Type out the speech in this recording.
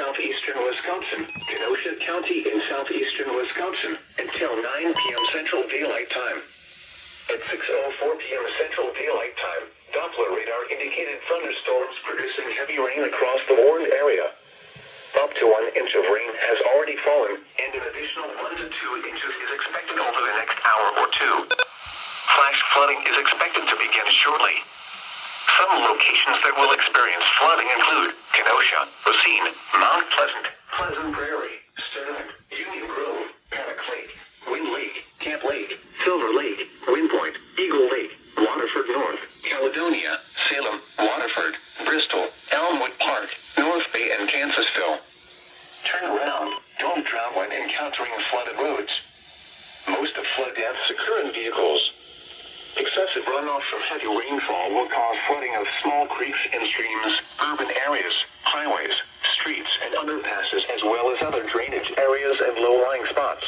southeastern Wisconsin, Kenosha County in southeastern Wisconsin, until 9 p.m. Central Daylight Time. At 6:04 p.m. Central Daylight Time, Doppler radar indicated thunderstorms producing heavy rain across the warned area. Up to 1 inch of rain has already fallen, and an additional 1 to 2 inches is expected over the next hour or two. Flash flooding is expected to begin shortly. Some locations that will experience flooding include Kenosha, Racine, Mount Pleasant, Pleasant Prairie, Sterling, Union Grove, Paddock Lake, Wind Lake, Camp Lake, Silver Lake, Wind Point, Eagle Lake, Waterford North, Caledonia, Salem, Waterford, Bristol, Elmwood Park, North Bay, and Kansasville. Turn around. Don't drown when encountering flooded roads. Most of flood deaths occur in vehicles. Excessive runoff from heavy rainfall will cause flooding of small creeks and streams, urban areas, highways, streets, and underpasses, as well as other drainage areas and low-lying spots.